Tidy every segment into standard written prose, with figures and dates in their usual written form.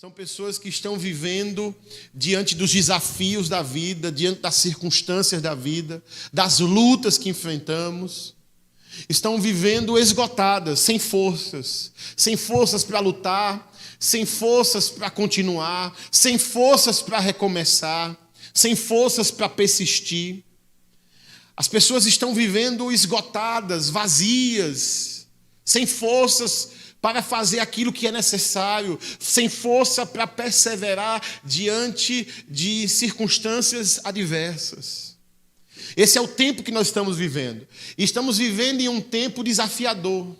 São pessoas que estão vivendo diante dos desafios da vida, diante das circunstâncias da vida, das lutas que enfrentamos. Estão vivendo esgotadas, sem forças para lutar, sem forças para continuar, sem forças para recomeçar, sem forças para persistir. As pessoas estão vivendo esgotadas, vazias, sem forças para fazer aquilo que é necessário, sem força para perseverar diante de circunstâncias adversas. Esse é o tempo que nós estamos vivendo. E estamos vivendo em um tempo desafiador.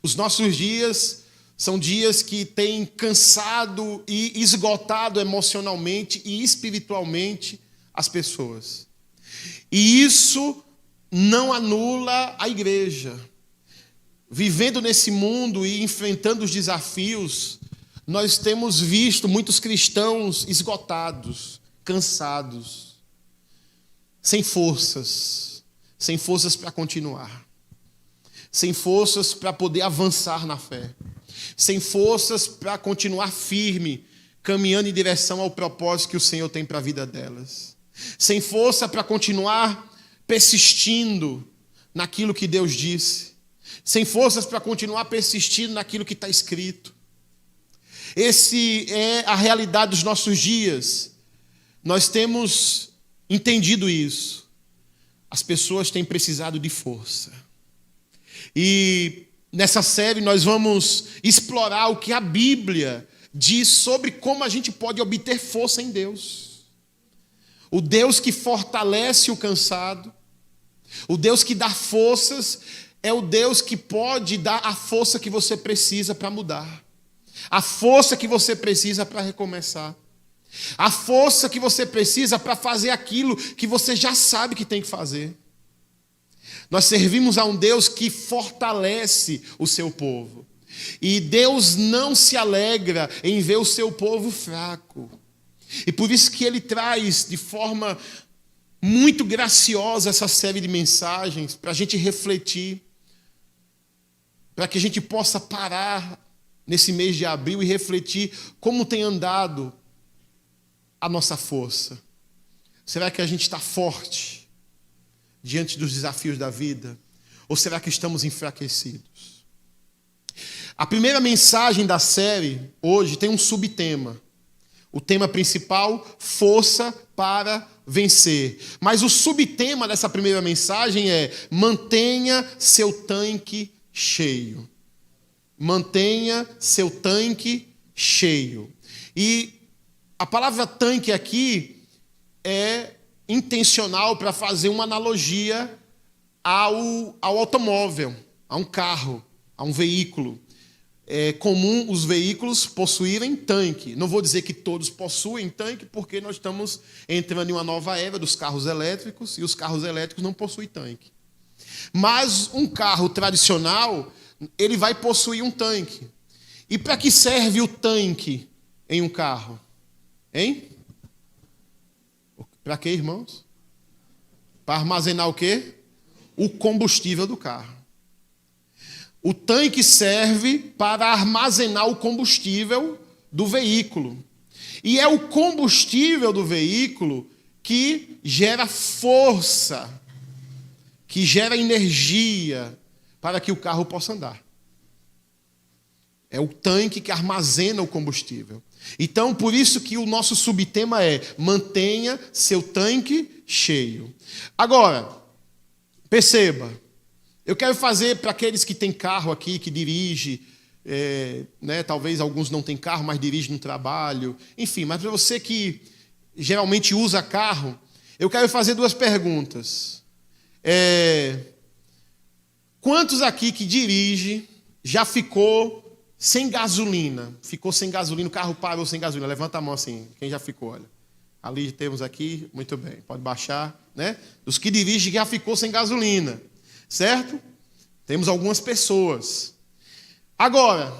Os nossos dias são dias que têm cansado e esgotado emocionalmente e espiritualmente as pessoas. E isso não anula a igreja. Vivendo nesse mundo e enfrentando os desafios, nós temos visto muitos cristãos esgotados, cansados, sem forças para continuar, sem forças para poder avançar na fé, sem forças para continuar firme, caminhando em direção ao propósito que o Senhor tem para a vida delas, sem força para continuar persistindo naquilo que Deus disse, sem forças para continuar persistindo naquilo que está escrito. Essa é a realidade dos nossos dias. Nós temos entendido isso. As pessoas têm precisado de força. E nessa série nós vamos explorar o que a Bíblia diz sobre como a gente pode obter força em Deus. O Deus que fortalece o cansado, o Deus que dá forças, é o Deus que pode dar a força que você precisa para mudar. A força que você precisa para recomeçar. A força que você precisa para fazer aquilo que você já sabe que tem que fazer. Nós servimos a um Deus que fortalece o seu povo. E Deus não se alegra em ver o seu povo fraco. E por isso que Ele traz de forma muito graciosa essa série de mensagens para a gente refletir, para que a gente possa parar nesse mês de abril e refletir como tem andado a nossa força. Será que a gente está forte diante dos desafios da vida? Ou será que estamos enfraquecidos? A primeira mensagem da série hoje tem um subtema. O tema principal, força para vencer. Mas o subtema dessa primeira mensagem é: mantenha seu tanque cheio. Mantenha seu tanque cheio. E a palavra tanque aqui é intencional para fazer uma analogia ao automóvel, a um carro, a um veículo. É comum os veículos possuírem tanque. Não vou dizer que todos possuem tanque, porque nós estamos entrando em uma nova era dos carros elétricos, e os carros elétricos não possuem tanque. Mas um carro tradicional, ele vai possuir um tanque. E para que serve o tanque em um carro? Hein? Para quê, irmãos? Para armazenar o quê? O combustível do carro. O tanque serve para armazenar o combustível do veículo. E é o combustível do veículo que gera força, que gera energia para que o carro possa andar. É o tanque que armazena o combustível. Então, por isso que o nosso subtema é: mantenha seu tanque cheio. Agora, perceba, eu quero fazer para aqueles que têm carro aqui, que dirige, talvez alguns não têm carro, mas dirigem no trabalho, enfim, mas para você que geralmente usa carro, eu quero fazer duas perguntas. Quantos aqui que dirige já ficou sem gasolina? Ficou sem gasolina, o carro parou sem gasolina. Levanta a mão assim, quem já ficou, olha. Ali temos aqui, muito bem, pode baixar, né? Os que dirigem já ficou sem gasolina, certo? Temos algumas pessoas. Agora,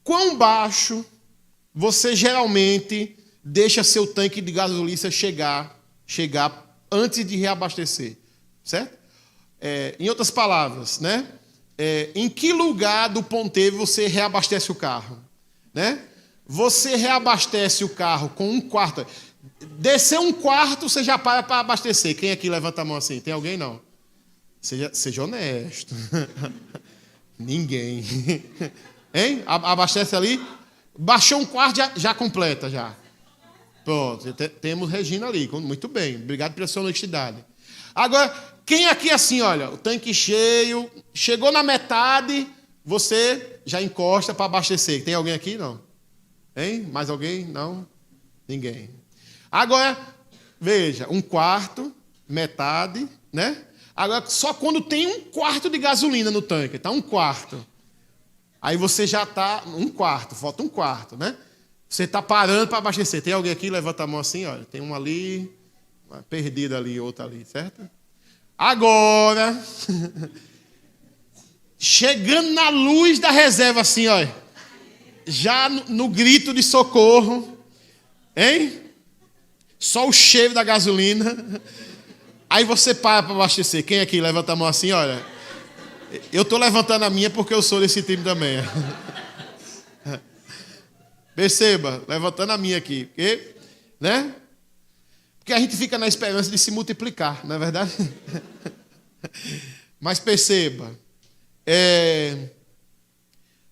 quão baixo você geralmente deixa seu tanque de gasolina chegar antes de reabastecer, certo? Em outras palavras, né? Em que lugar do ponteiro você reabastece o carro, né? você reabastece o carro com um quarto. Descer um quarto, você já para abastecer. Quem aqui levanta a mão assim? Tem alguém? Não. Seja honesto. Ninguém. Hein? Abastece ali. Baixou um quarto, já completa, já. Pronto, temos Regina ali. Muito bem, obrigado pela sua honestidade. Agora, quem aqui assim, olha, o tanque cheio, chegou na metade, você já encosta para abastecer. Tem alguém aqui? Não. Hein? Mais alguém? Não? Ninguém. Agora, veja, um quarto, metade, né? Agora, só quando tem um quarto de gasolina no tanque, tá? Um quarto. Aí você já tá, um quarto, falta um quarto, né? Você está parando para abastecer. Tem alguém aqui? Levanta a mão assim, olha. Tem uma ali, uma perdida ali, outra ali, certo? Agora, chegando na luz da reserva assim, olha. Já no grito de socorro, hein? Só o cheiro da gasolina. Aí você para abastecer. Quem aqui levanta a mão assim, olha. Eu estou levantando a minha porque eu sou desse time também. Perceba, levantando a minha aqui. Porque, né? Porque a gente fica na esperança de se multiplicar, não é verdade? Mas perceba,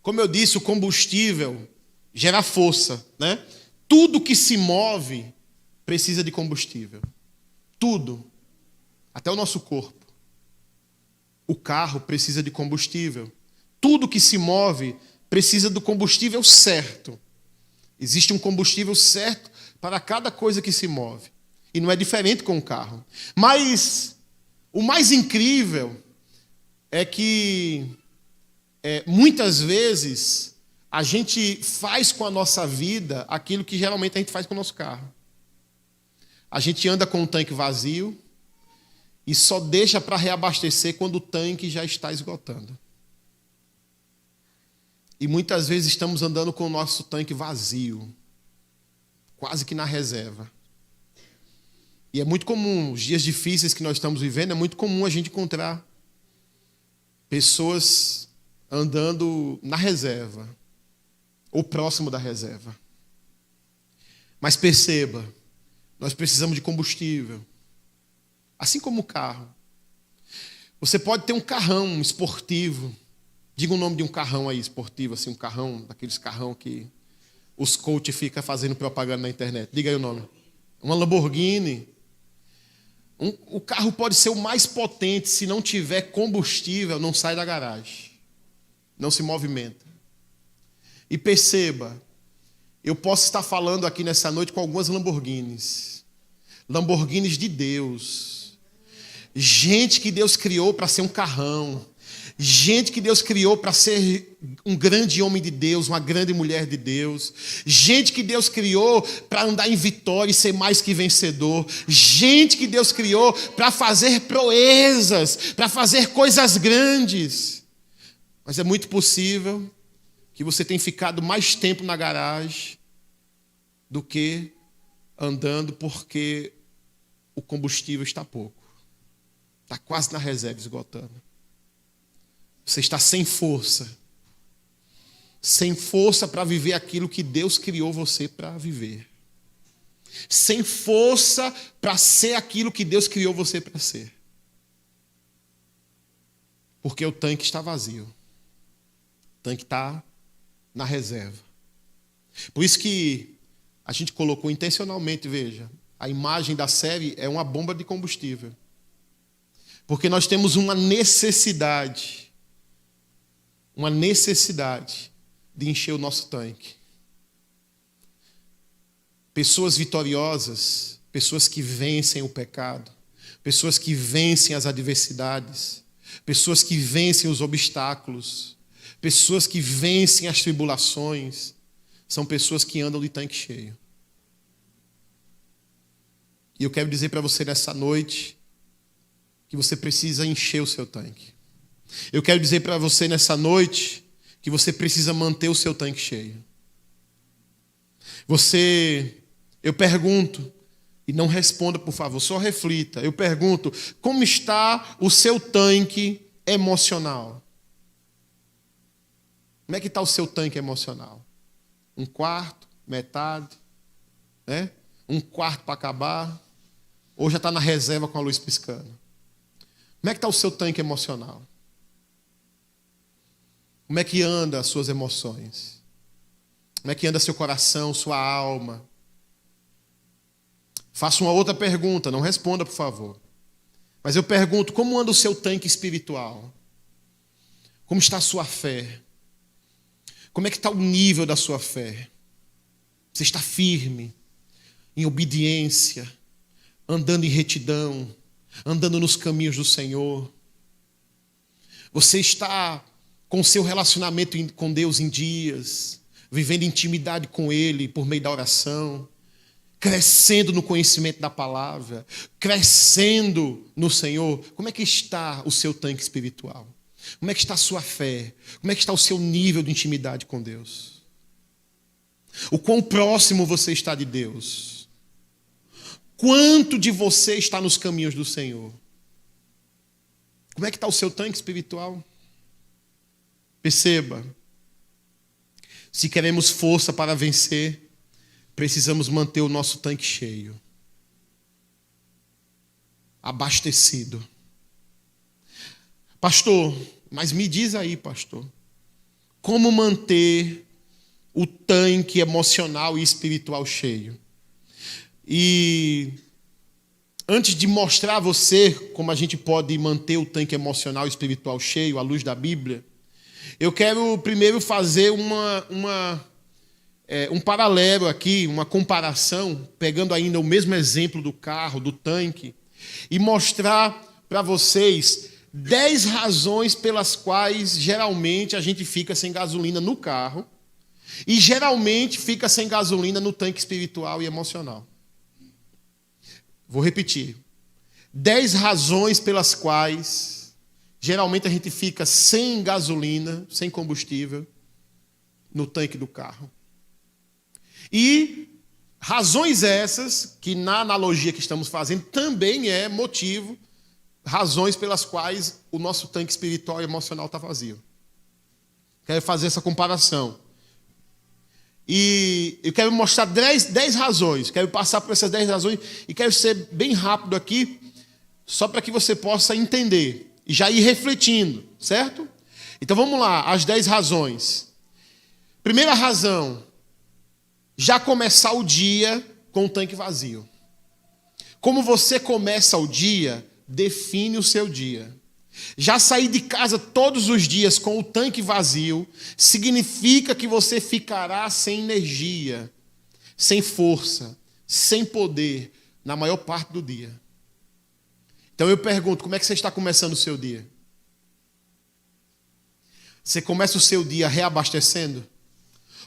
como eu disse, o combustível gera força, né? Tudo que se move precisa de combustível. Tudo. Até o nosso corpo. O carro precisa de combustível. Tudo que se move precisa do combustível certo. Existe um combustível certo para cada coisa que se move. E não é diferente com o carro. Mas o mais incrível é que muitas vezes a gente faz com a nossa vida aquilo que geralmente a gente faz com o nosso carro. A gente anda com o tanque vazio e só deixa para reabastecer quando o tanque já está esgotando. E muitas vezes estamos andando com o nosso tanque vazio, quase que na reserva. E é muito comum, os dias difíceis que nós estamos vivendo, é muito comum a gente encontrar pessoas andando na reserva, ou próximo da reserva. Mas perceba, nós precisamos de combustível. Assim como o carro. Você pode ter um carrão esportivo. Diga o nome de um carrão aí esportivo, assim, um carrão, daqueles carrão que os coaches ficam fazendo propaganda na internet. Diga aí o nome. Uma Lamborghini. O carro pode ser o mais potente, se não tiver combustível, não sai da garagem. Não se movimenta. E perceba, eu posso estar falando aqui nessa noite com algumas Lamborghinis. Lamborghinis de Deus. Gente que Deus criou para ser um carrão. Gente que Deus criou para ser um grande homem de Deus, uma grande mulher de Deus. Gente que Deus criou para andar em vitória e ser mais que vencedor. Gente que Deus criou para fazer proezas, para fazer coisas grandes. Mas é muito possível que você tenha ficado mais tempo na garagem do que andando porque o combustível está pouco. Está quase na reserva, esgotando. Você está sem força. Sem força para viver aquilo que Deus criou você para viver. Sem força para ser aquilo que Deus criou você para ser. Porque o tanque está vazio. O tanque está na reserva. Por isso que a gente colocou intencionalmente, veja, a imagem da série é uma bomba de combustível. Porque nós temos uma necessidade de encher o nosso tanque. Pessoas vitoriosas, pessoas que vencem o pecado, pessoas que vencem as adversidades, pessoas que vencem os obstáculos, pessoas que vencem as tribulações, são pessoas que andam de tanque cheio. E eu quero dizer para você nessa noite que você precisa encher o seu tanque. Eu quero dizer para você nessa noite que você precisa manter o seu tanque cheio. Eu pergunto, e não responda, por favor, só reflita. Eu pergunto, como está o seu tanque emocional? Como é que está o seu tanque emocional? Um quarto, metade, né? Um quarto para acabar, ou já está na reserva com a luz piscando? Como é que está o seu tanque emocional? Como é que anda as suas emoções? Como é que anda seu coração, sua alma? Faço uma outra pergunta, não responda, por favor. Mas eu pergunto, como anda o seu tanque espiritual? Como está a sua fé? Como é que está o nível da sua fé? Você está firme, em obediência, andando em retidão, andando nos caminhos do Senhor? Você está com o seu relacionamento com Deus em dias, vivendo intimidade com Ele por meio da oração, crescendo no conhecimento da palavra, crescendo no Senhor? Como é que está o seu tanque espiritual? Como é que está a sua fé? Como é que está o seu nível de intimidade com Deus? O quão próximo você está de Deus? Quanto de você está nos caminhos do Senhor? Como é que está o seu tanque espiritual? Perceba, se queremos força para vencer, precisamos manter o nosso tanque cheio, abastecido. Pastor, mas me diz aí, pastor, como manter o tanque emocional e espiritual cheio? E antes de mostrar a você como a gente pode manter o tanque emocional e espiritual cheio à luz da Bíblia, eu quero primeiro fazer um paralelo aqui, uma comparação, pegando ainda o mesmo exemplo do carro, do tanque, e mostrar para vocês 10 razões pelas quais geralmente a gente fica sem gasolina no carro e geralmente fica sem gasolina no tanque espiritual e emocional. Vou repetir. 10 razões pelas quais geralmente a gente fica sem gasolina, sem combustível no tanque do carro. E razões essas, que na analogia que estamos fazendo, também é motivo, razões pelas quais o nosso tanque espiritual e emocional está vazio. Quero fazer essa comparação. E eu quero mostrar 10 razões, quero passar por essas 10 razões e quero ser bem rápido aqui, só para que você possa entender e já ir refletindo, certo? Então vamos lá, as 10 razões. Primeira razão, já começar o dia com o tanque vazio. Como você começa o dia, define o seu dia. Já sair de casa todos os dias com o tanque vazio significa que você ficará sem energia, sem força, sem poder na maior parte do dia. Então eu pergunto, como é que você está começando o seu dia? Você começa o seu dia reabastecendo?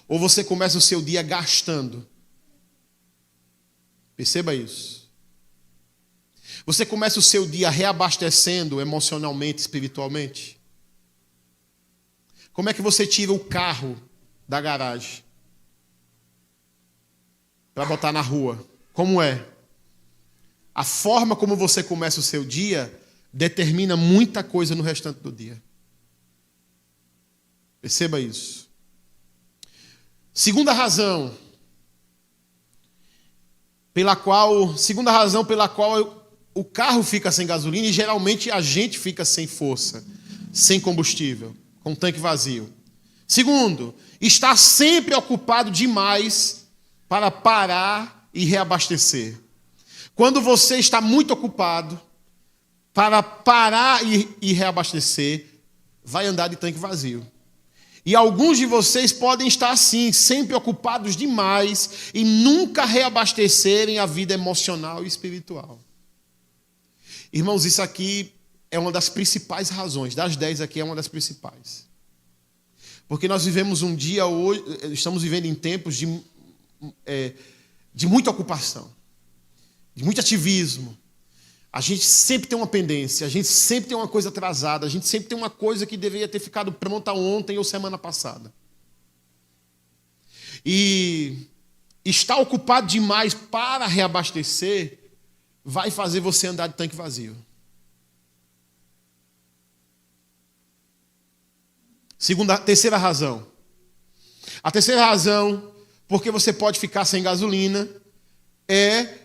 Ou você começa o seu dia gastando? Perceba isso. Você começa o seu dia reabastecendo emocionalmente, espiritualmente? Como é que você tira o carro da garagem para botar na rua? Como é? A forma como você começa o seu dia determina muita coisa no restante do dia. Perceba isso. Segunda razão pela qual o carro fica sem gasolina e geralmente a gente fica sem força, sem combustível, com o tanque vazio. Segundo, está sempre ocupado demais para parar e reabastecer. Quando você está muito ocupado para parar e reabastecer, vai andar de tanque vazio. E alguns de vocês podem estar assim, sempre ocupados demais e nunca reabastecerem a vida emocional e espiritual. Irmãos, isso aqui é uma das principais razões, das 10 aqui é uma das principais. Porque nós vivemos um dia hoje, estamos vivendo em tempos de muita ocupação, de muito ativismo. A gente sempre tem uma pendência, a gente sempre tem uma coisa atrasada, a gente sempre tem uma coisa que deveria ter ficado pronta ontem ou semana passada. E estar ocupado demais para reabastecer vai fazer você andar de tanque vazio. Terceira razão. A terceira razão porque você pode ficar sem gasolina, é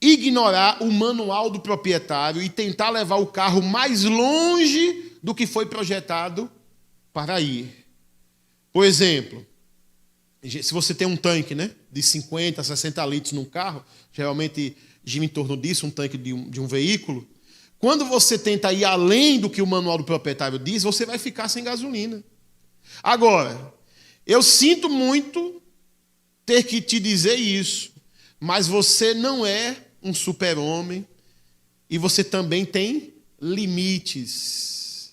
ignorar o manual do proprietário e tentar levar o carro mais longe do que foi projetado para ir. Por exemplo, se você tem um tanque, né, de 50, 60 litros num carro, geralmente gira em torno disso, um tanque de um veículo, quando você tenta ir além do que o manual do proprietário diz, você vai ficar sem gasolina. Agora, eu sinto muito ter que te dizer isso, mas você não é um super-homem e você também tem limites.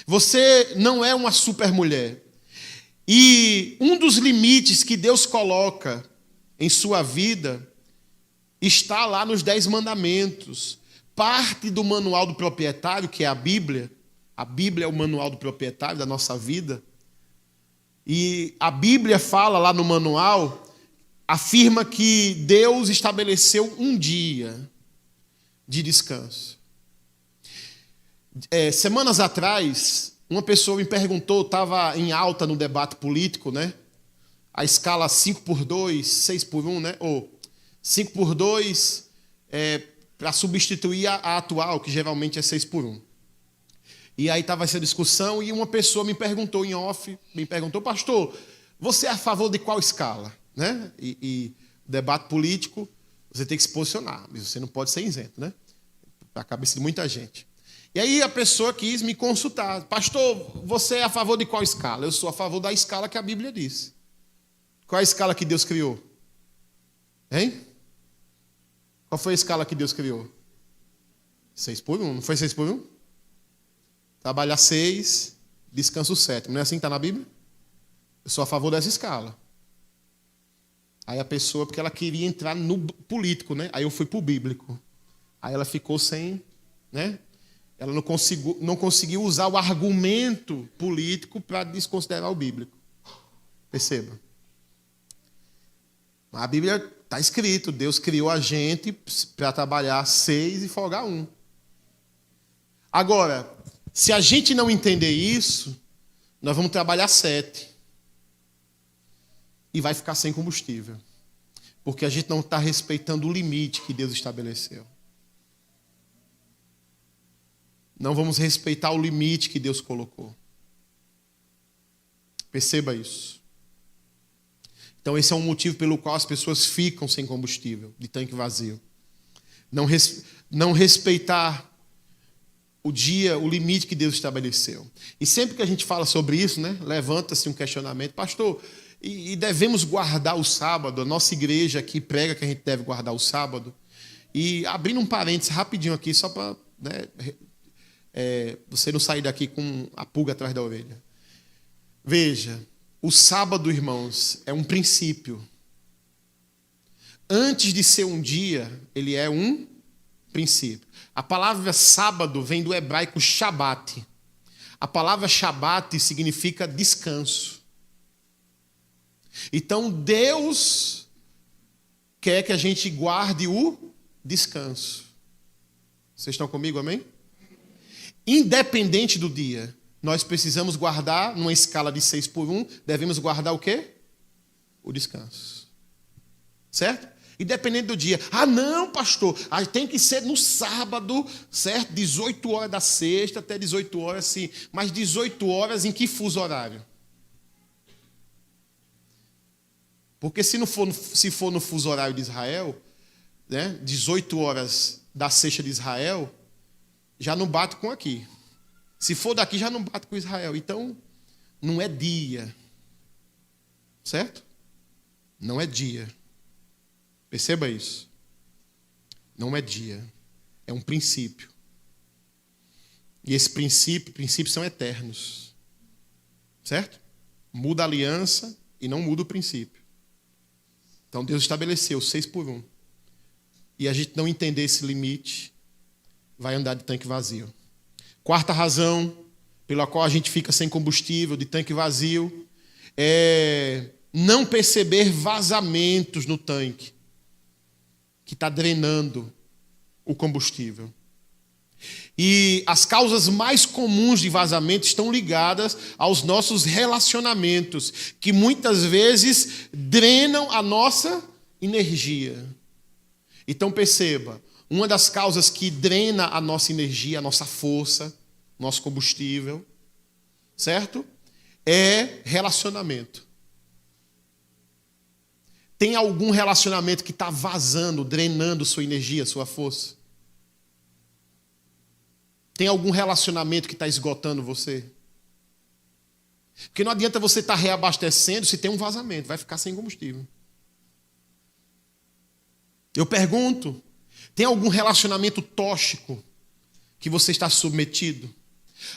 Você não é uma super-mulher. E um dos limites que Deus coloca em sua vida está lá nos 10 mandamentos. Parte do manual do proprietário, que é a Bíblia é o manual do proprietário da nossa vida. E a Bíblia fala lá no manual, afirma que Deus estabeleceu um dia de descanso. Semanas atrás, uma pessoa me perguntou, estava em alta no debate político, né? A escala 5x2, 6x1, né? Ou 5x2 para substituir a atual, que geralmente é 6x1. E aí estava essa discussão e uma pessoa me perguntou em off, pastor, você é a favor de qual escala? Né? E debate político, você tem que se posicionar, mas você não pode ser isento, né? Para a cabeça de muita gente. E aí a pessoa quis me consultar. Pastor, você é a favor de qual escala? Eu sou a favor da escala que a Bíblia diz. Qual é a escala que Deus criou? Hein? Qual foi a escala que Deus criou? 6x1, não foi 6x1? Trabalha 6, descansa o 7. Não é assim que está na Bíblia? Eu sou a favor dessa escala. Aí a pessoa, porque ela queria entrar no político, né? Aí eu fui para o bíblico. Aí ela ficou sem, né? Ela não conseguiu usar o argumento político para desconsiderar o bíblico. Perceba. A Bíblia está escrito, Deus criou a gente para trabalhar 6 e folgar 1. Agora, se a gente não entender isso, nós vamos trabalhar 7. E vai ficar sem combustível. Porque a gente não está respeitando o limite que Deus estabeleceu. Não vamos respeitar o limite que Deus colocou. Perceba isso. Então esse é um motivo pelo qual as pessoas ficam sem combustível, de tanque vazio. Não respeitar o dia, o limite que Deus estabeleceu. E sempre que a gente fala sobre isso, né, levanta-se um questionamento. Pastor, e devemos guardar o sábado? A nossa igreja aqui prega que a gente deve guardar o sábado. E abrindo um parênteses rapidinho aqui, só para, né, você não sair daqui com a pulga atrás da orelha. Veja, o sábado, irmãos, é um princípio. Antes de ser um dia, ele é um princípio. A palavra sábado vem do hebraico shabat. A palavra shabat significa descanso. Então, Deus quer que a gente guarde o descanso. Vocês estão comigo, amém? Independente do dia, nós precisamos guardar, numa escala de 6x1, devemos guardar o quê? O descanso. Certo? Independente do dia. Ah, não, pastor, tem que ser no sábado, certo? 18 horas da sexta até 18 horas, sim. Mas 18 horas em que fuso horário? Porque se for no fuso horário de Israel, né, 18 horas da sexta de Israel, já não bate com aqui. Se for daqui, já não bate com Israel. Então, não é dia. Certo? Não é dia. Perceba isso. Não é dia. É um princípio. E esse princípios são eternos. Certo? Muda a aliança e não muda o princípio. Então Deus estabeleceu 6x1. E a gente não entender esse limite, vai andar de tanque vazio. Quarta razão pela qual a gente fica sem combustível, de tanque vazio, é não perceber vazamentos no tanque, que está drenando o combustível. E as causas mais comuns de vazamento estão ligadas aos nossos relacionamentos, que muitas vezes drenam a nossa energia. Então perceba, uma das causas que drena a nossa energia, a nossa força, nosso combustível, certo? É relacionamento. Tem algum relacionamento que está vazando, drenando sua energia, sua força? Tem algum relacionamento que está esgotando você? Porque não adianta você estar reabastecendo se tem um vazamento, vai ficar sem combustível. Eu pergunto, tem algum relacionamento tóxico que você está submetido?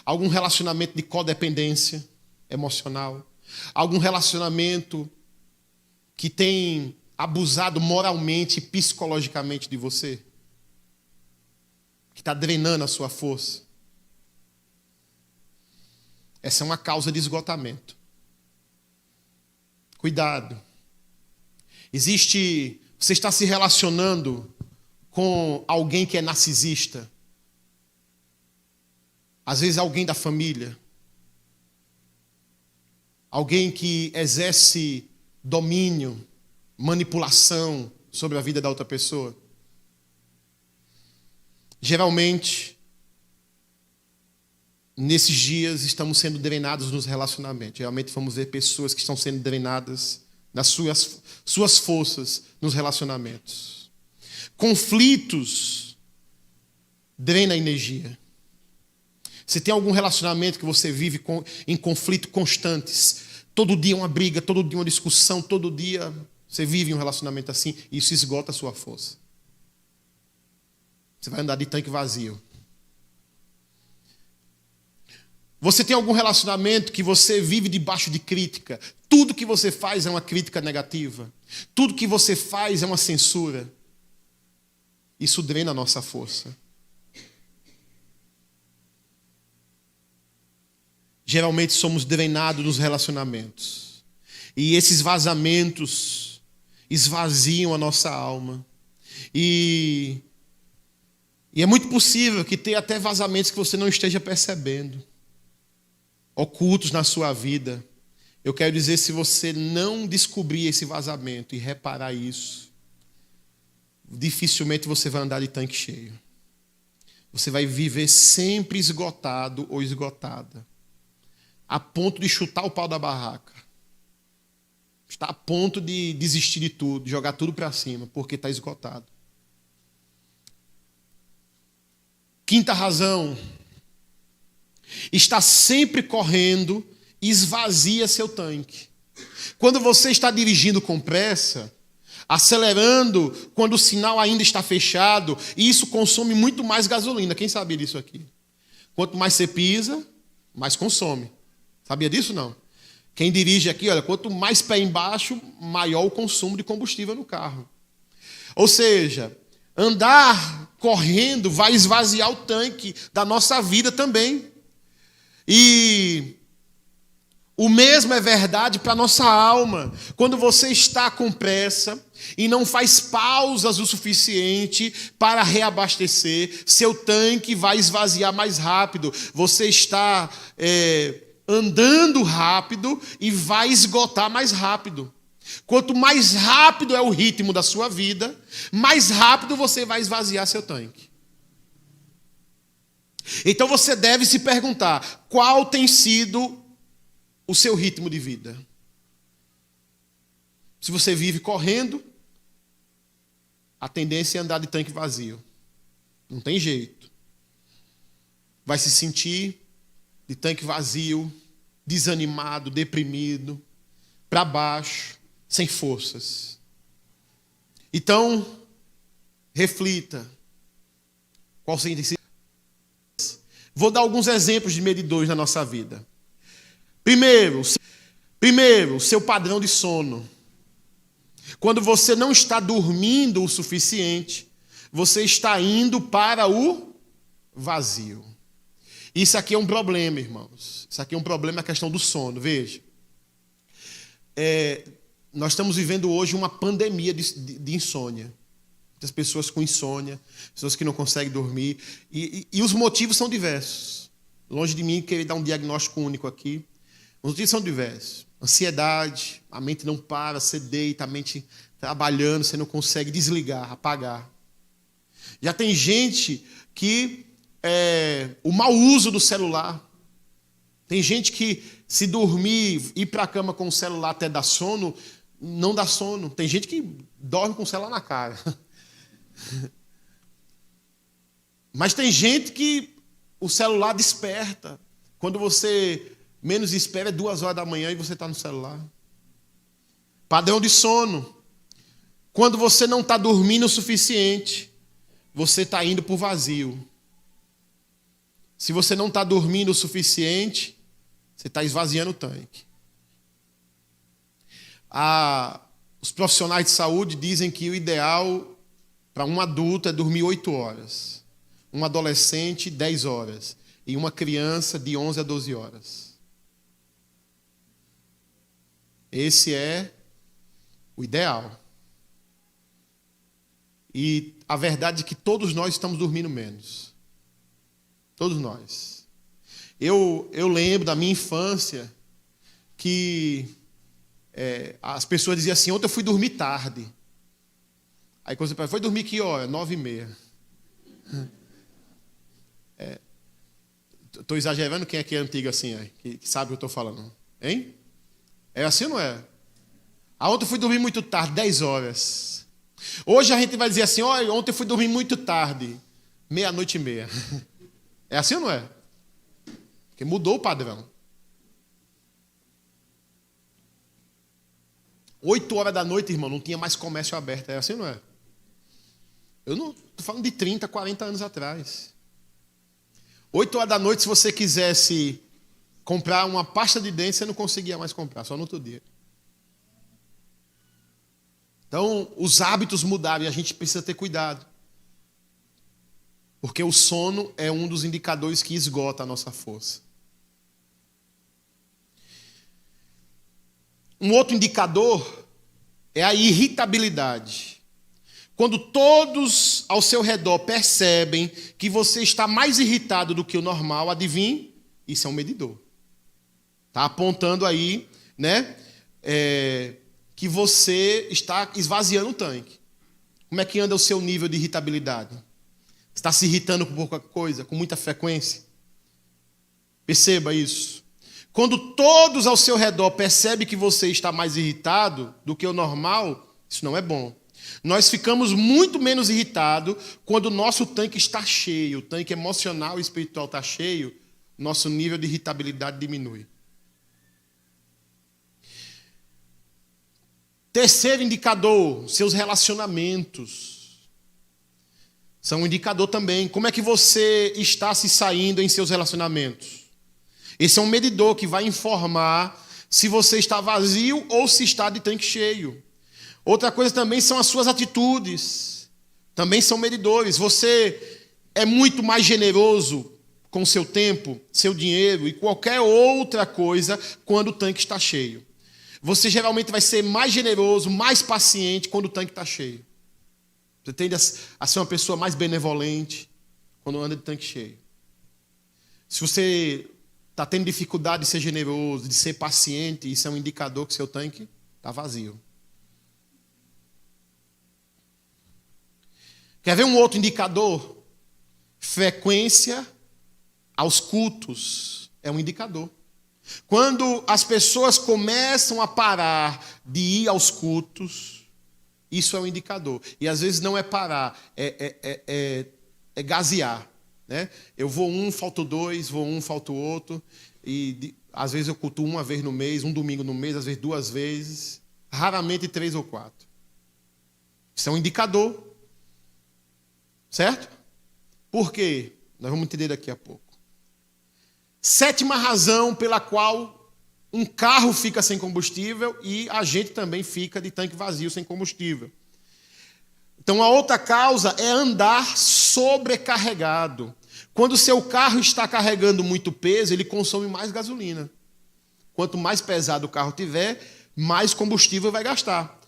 Algum relacionamento de codependência emocional? Algum relacionamento que tem abusado moralmente e psicologicamente de você? Que está drenando a sua força? Essa é uma causa de esgotamento. Cuidado. Você está se relacionando com alguém que é narcisista. Às vezes alguém da família. Alguém que exerce domínio, manipulação sobre a vida da outra pessoa. Geralmente, nesses dias, estamos sendo drenados nos relacionamentos. Geralmente, vamos ver pessoas que estão sendo drenadas das suas forças nos relacionamentos. Conflitos drenam a energia. Se tem algum relacionamento que você vive em conflito constantes, todo dia uma briga, todo dia uma discussão, todo dia você vive um relacionamento assim, isso esgota a sua força. Você vai andar de tanque vazio. Você tem algum relacionamento que você vive debaixo de crítica? Tudo que você faz é uma crítica negativa. Tudo que você faz é uma censura. Isso drena a nossa força. Geralmente somos drenados nos relacionamentos. E esses vazamentos esvaziam a nossa alma. E é muito possível que tenha até vazamentos que você não esteja percebendo, ocultos na sua vida. Eu quero dizer, se você não descobrir esse vazamento e reparar isso, dificilmente você vai andar de tanque cheio. Você vai viver sempre esgotado ou esgotada, a ponto de chutar o pau da barraca. Está a ponto de desistir de tudo, de jogar tudo para cima, porque está esgotado. Quinta razão. Está sempre correndo, esvazia seu tanque. Quando você está dirigindo com pressa, acelerando quando o sinal ainda está fechado, isso consome muito mais gasolina. Quem sabia disso aqui? Quanto mais você pisa, mais consome. Sabia disso, não? Quem dirige aqui, olha, quanto mais pé embaixo, maior o consumo de combustível no carro. Ou seja, andar correndo vai esvaziar o tanque da nossa vida também. E o mesmo é verdade para a nossa alma. Quando você está com pressa e não faz pausas o suficiente para reabastecer, seu tanque vai esvaziar mais rápido. Você está andando rápido e vai esgotar mais rápido. Quanto mais rápido é o ritmo da sua vida, mais rápido você vai esvaziar seu tanque. Então você deve se perguntar, qual tem sido o seu ritmo de vida? Se você vive correndo, a tendência é andar de tanque vazio. Não tem jeito. Vai se sentir de tanque vazio, desanimado, deprimido, para baixo, sem forças. Então, reflita. Qual tem sido? Vou dar alguns exemplos de medidores na nossa vida. Primeiro, seu padrão de sono. Quando você não está dormindo o suficiente, você está indo para o vazio. Isso aqui é um problema, irmãos. Isso aqui é um problema, a questão do sono. Veja. Nós estamos vivendo hoje uma pandemia de insônia. Muitas pessoas com insônia, pessoas que não conseguem dormir. E os motivos são diversos. Longe de mim querer dar um diagnóstico único aqui. Os motivos são diversos. Ansiedade, a mente não para, você deita, a mente trabalhando, você não consegue desligar, apagar. Já tem gente que o mau uso do celular. Tem gente que se dormir, ir para a cama com o celular até dar sono, não dá sono. Tem gente que dorme com o celular na cara. Mas tem gente que o celular desperta. Quando você menos espera, é 2 horas da manhã e você está no celular. Padrão de sono. Quando você não está dormindo o suficiente, você está indo para o vazio. Se você não está dormindo o suficiente, você está esvaziando o tanque. Os profissionais de saúde dizem que o ideal para um adulto é dormir 8 horas. Um adolescente, 10 horas. E uma criança, de 11 a 12 horas. Esse é o ideal. E a verdade é que todos nós estamos dormindo menos. Todos nós. Eu lembro da minha infância que as pessoas diziam assim, ontem eu fui dormir tarde. Aí quando você fala, foi dormir que hora? 9h30. Estou exagerando, quem é que é antigo assim, que sabe o que eu estou falando? Hein? É assim ou não é? Ontem eu fui dormir muito tarde, 10 horas. Hoje a gente vai dizer assim, olha, ontem eu fui dormir muito tarde, 00:30. É assim ou não é? Porque mudou o padrão. 8 horas da noite, irmão, não tinha mais comércio aberto. É assim ou não é? Eu não estou falando de 30, 40 anos atrás. 8 horas da noite, se você quisesse comprar uma pasta de dente, você não conseguia mais comprar, só no outro dia. Então, os hábitos mudaram e a gente precisa ter cuidado. Porque o sono é um dos indicadores que esgota a nossa força. Um outro indicador é a irritabilidade. Quando todos ao seu redor percebem que você está mais irritado do que o normal, adivinhe, isso é um medidor. Está apontando aí, né, que você está esvaziando o tanque. Como é que anda o seu nível de irritabilidade? Está se irritando com pouca coisa, com muita frequência? Perceba isso. Quando todos ao seu redor percebem que você está mais irritado do que o normal, isso não é bom. Nós ficamos muito menos irritados quando o nosso tanque está cheio, o tanque emocional e espiritual está cheio, nosso nível de irritabilidade diminui. Terceiro indicador, seus relacionamentos. São um indicador também. Como é que você está se saindo em seus relacionamentos? Esse é um medidor que vai informar se você está vazio ou se está de tanque cheio. Outra coisa também são as suas atitudes. Também são medidores. Você é muito mais generoso com o seu tempo, seu dinheiro e qualquer outra coisa quando o tanque está cheio. Você geralmente vai ser mais generoso, mais paciente quando o tanque está cheio. Você tende a ser uma pessoa mais benevolente quando anda de tanque cheio. Se você está tendo dificuldade de ser generoso, de ser paciente, isso é um indicador que seu tanque está vazio. Quer ver um outro indicador? Frequência aos cultos é um indicador. Quando as pessoas começam a parar de ir aos cultos, isso é um indicador. E às vezes não é parar, é gazear. Né? Eu vou um, falto 2, vou um, falto outro. E às vezes eu cultuo uma vez no mês, um domingo no mês, às vezes 2 vezes. Raramente 3 ou 4. Isso é um indicador. Certo? Por quê? Nós vamos entender daqui a pouco. 7ª razão pela qual um carro fica sem combustível e a gente também fica de tanque vazio sem combustível. Então, a outra causa é andar sobrecarregado. Quando o seu carro está carregando muito peso, ele consome mais gasolina. Quanto mais pesado o carro tiver, mais combustível vai gastar.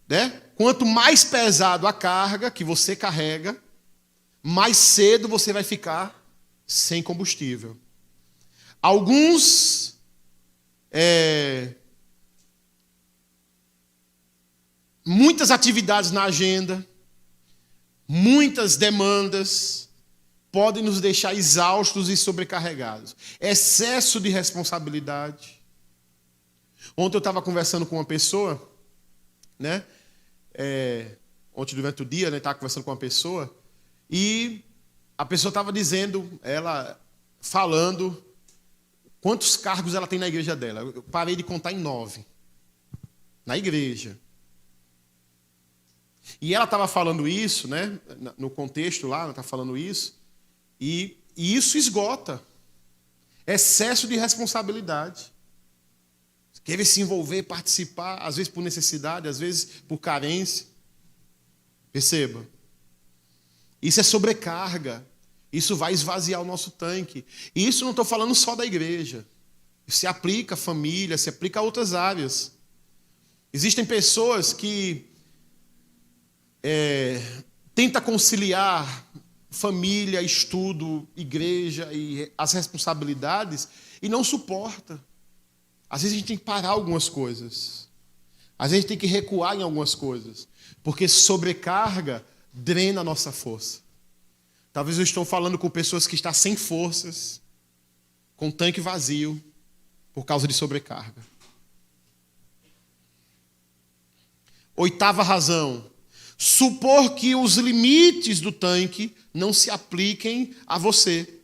né? Quanto mais pesado a carga que você carrega, mais cedo você vai ficar sem combustível. Alguns muitas atividades na agenda, muitas demandas podem nos deixar exaustos e sobrecarregados. Excesso de responsabilidade. Ontem eu estava conversando com uma pessoa, né? Ontem durante o dia, né, estava conversando com uma pessoa e a pessoa estava dizendo, ela falando quantos cargos ela tem na igreja dela. Eu parei de contar em 9. Na igreja. E ela estava falando isso, né? No contexto lá, ela está falando isso. E isso esgota. Excesso de responsabilidade. Querer se envolver, participar, às vezes por necessidade, às vezes por carência. Perceba. Isso é sobrecarga. Isso vai esvaziar o nosso tanque. E isso não estou falando só da igreja. Isso se aplica à família, se aplica a outras áreas. Existem pessoas que tentam conciliar família, estudo, igreja e as responsabilidades e não suporta. Às vezes a gente tem que parar algumas coisas. Às vezes a gente tem que recuar em algumas coisas. Porque sobrecarga drena a nossa força. Talvez eu estou falando com pessoas que estão sem forças, com tanque vazio, por causa de sobrecarga. 8ª razão. Supor que os limites do tanque não se apliquem a você.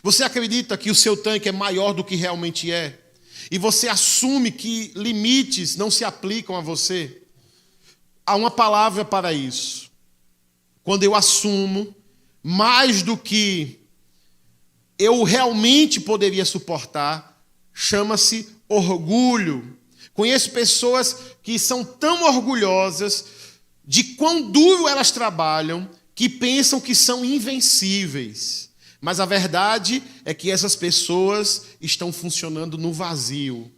Você acredita que o seu tanque é maior do que realmente é? E você assume que limites não se aplicam a você? Há uma palavra para isso. Quando eu assumo mais do que eu realmente poderia suportar, chama-se orgulho. Conheço pessoas que são tão orgulhosas de quão duro elas trabalham, que pensam que são invencíveis. Mas a verdade é que essas pessoas estão funcionando no vazio.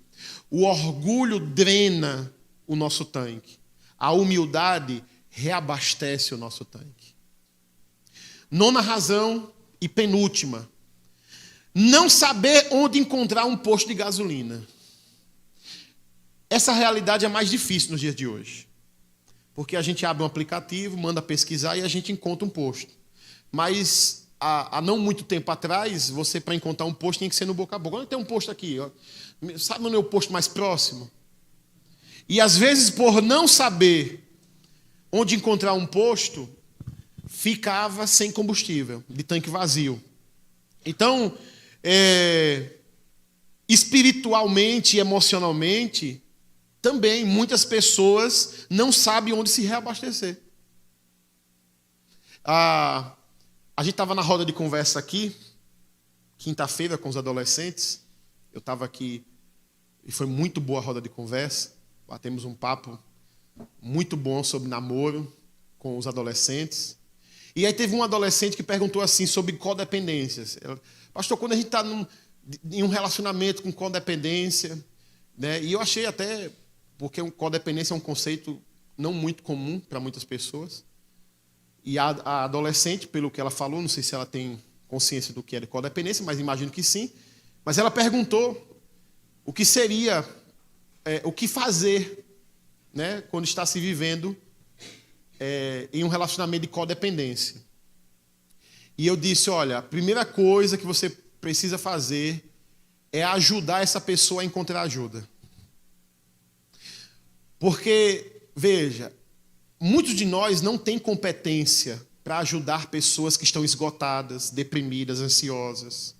O orgulho drena o nosso tanque. A humildade reabastece o nosso tanque. 9ª razão e penúltima. Não saber onde encontrar um posto de gasolina. Essa realidade é mais difícil nos dias de hoje. Porque a gente abre um aplicativo, manda pesquisar e a gente encontra um posto. Mas há não muito tempo atrás, você para encontrar um posto tinha que ser no boca a boca. Onde tem um posto aqui? Ó. Sabe onde é o posto mais próximo? E às vezes, por não saber onde encontrar um posto, ficava sem combustível, de tanque vazio. Então, espiritualmente e emocionalmente, também muitas pessoas não sabem onde se reabastecer. A gente estava na roda de conversa aqui, quinta-feira, com os adolescentes. Eu estava aqui e foi muito boa a roda de conversa. Batemos um papo muito bom sobre namoro com os adolescentes. E aí teve um adolescente que perguntou assim sobre codependências. Pastor, quando a gente está em um relacionamento com codependência, né? E eu achei até, porque codependência é um conceito não muito comum para muitas pessoas. E a adolescente, pelo que ela falou, não sei se ela tem consciência do que é codependência, mas imagino que sim. Mas ela perguntou o que seria, o que fazer, né, quando está se vivendo em um relacionamento de codependência. E eu disse, olha, a primeira coisa que você precisa fazer é ajudar essa pessoa a encontrar ajuda. Porque, veja, muitos de nós não têm competência para ajudar pessoas que estão esgotadas, deprimidas, ansiosas,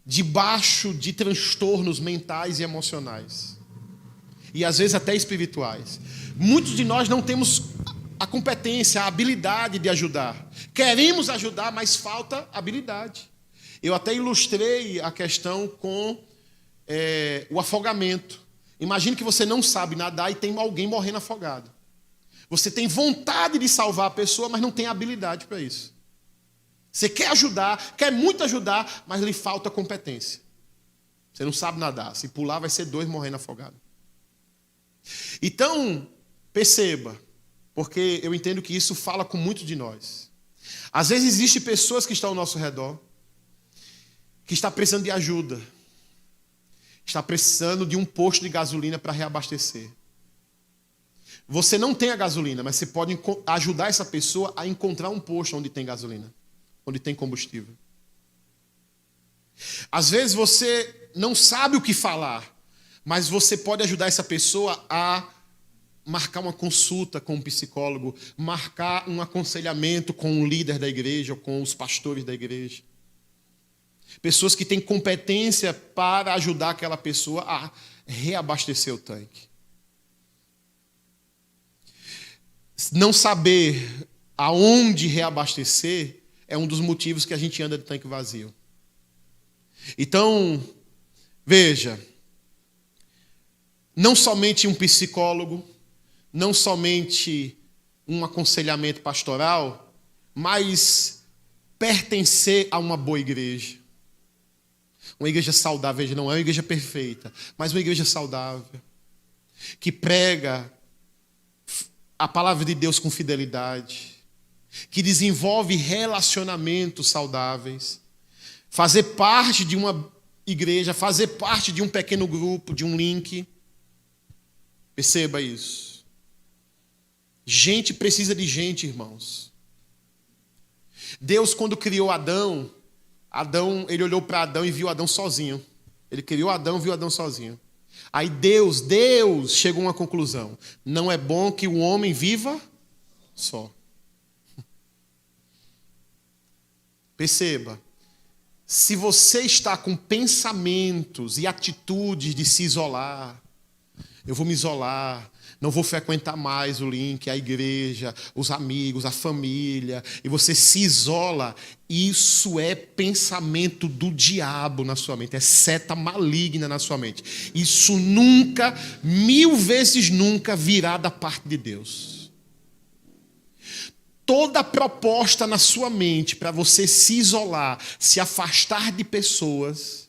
debaixo de transtornos mentais e emocionais. E às vezes até espirituais. Muitos de nós não temos a competência, a habilidade de ajudar. Queremos ajudar, mas falta habilidade. Eu até ilustrei a questão com o afogamento. Imagine que você não sabe nadar e tem alguém morrendo afogado. Você tem vontade de salvar a pessoa, mas não tem habilidade para isso. Você quer ajudar, quer muito ajudar, mas lhe falta competência. Você não sabe nadar. Se pular, vai ser 2 morrendo afogados. Então, Perceba, porque eu entendo que isso fala com muito de nós. Às vezes existem pessoas que estão ao nosso redor, que estão precisando de ajuda, está precisando de um posto de gasolina para reabastecer. Você não tem a gasolina, mas você pode ajudar essa pessoa a encontrar um posto onde tem gasolina, onde tem combustível. Às vezes você não sabe o que falar, mas você pode ajudar essa pessoa a marcar uma consulta com um psicólogo, marcar um aconselhamento com o líder da igreja ou com os pastores da igreja. Pessoas que têm competência para ajudar aquela pessoa a reabastecer o tanque. Não saber aonde reabastecer é um dos motivos que a gente anda de tanque vazio. Então, veja, não somente um psicólogo, não somente um aconselhamento pastoral, mas pertencer a uma boa igreja. Uma igreja saudável, veja, não é uma igreja perfeita, mas uma igreja saudável, que prega a palavra de Deus com fidelidade, que desenvolve relacionamentos saudáveis, fazer parte de uma igreja, fazer parte de um pequeno grupo, de um link. Perceba isso. Gente precisa de gente, irmãos. Deus, quando criou Adão, ele olhou para Adão e viu Adão sozinho. Ele criou Adão e viu Adão sozinho. Aí Deus chegou a uma conclusão. Não é bom que o homem viva só. Perceba. Se você está com pensamentos e atitudes de se isolar, eu vou me isolar, não vou frequentar mais o link, a igreja, os amigos, a família, e você se isola, isso é pensamento do diabo na sua mente, é seta maligna na sua mente. Isso nunca, 1000 vezes nunca virá da parte de Deus. Toda proposta na sua mente para você se isolar, se afastar de pessoas,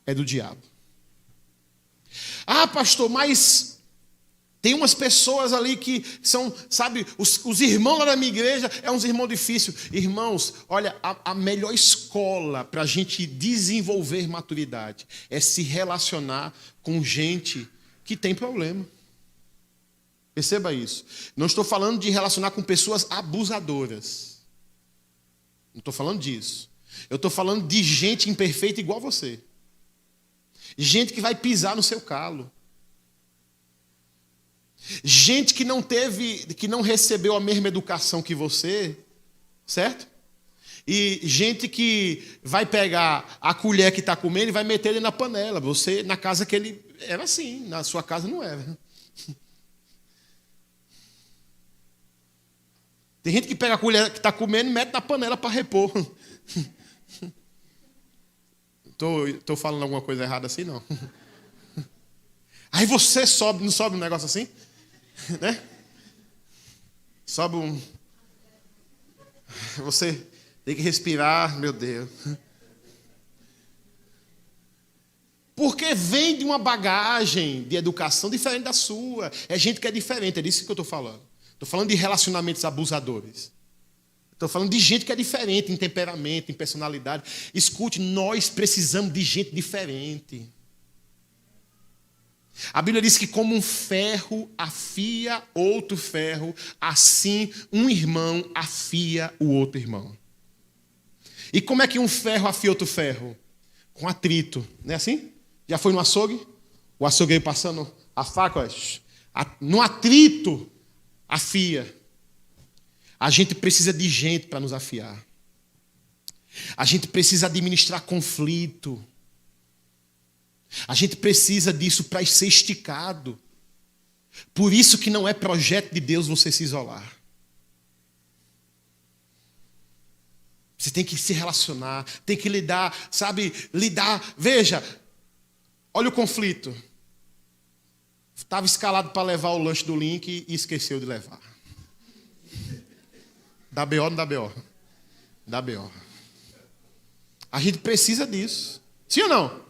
é do diabo. Ah, pastor, mas tem umas pessoas ali que são, sabe, os irmãos lá da minha igreja é uns irmãos difíceis. Irmãos, olha, a melhor escola para a gente desenvolver maturidade é se relacionar com gente que tem problema. Perceba isso. Não estou falando de relacionar com pessoas abusadoras. Não estou falando disso. Eu estou falando de gente imperfeita igual a você. Gente que vai pisar no seu calo. Gente que não recebeu a mesma educação que você, certo? E gente que vai pegar a colher que está comendo e vai meter ele na panela. Você, na casa que ele era assim, na sua casa não era. Tem gente que pega a colher que está comendo e mete na panela para repor. Estou falando alguma coisa errada assim, não. Aí você sobe, não sobe um negócio assim? Né? Sobe um... Você tem que respirar, meu Deus. Porque vem de uma bagagem de educação diferente da sua. É gente que é diferente, é disso que eu estou falando. Estou falando de relacionamentos abusadores. Estou falando de gente que é diferente em temperamento, em personalidade. Escute, nós precisamos de gente diferente. A Bíblia diz que como um ferro afia outro ferro, assim um irmão afia o outro irmão. E como é que um ferro afia outro ferro? Com atrito, não é assim? Já foi no açougue? O açougueiro passando a faca, no atrito, afia. A gente precisa de gente para nos afiar. A gente precisa administrar conflito. A gente precisa disso para ser esticado. Por isso que não é projeto de Deus você se isolar. Você tem que se relacionar, tem que lidar, sabe? Lidar. Veja, olha o conflito. Estava escalado para levar o lanche do link e esqueceu de levar. Dá BO, não dá BO? Dá BO. A gente precisa disso. Sim ou não?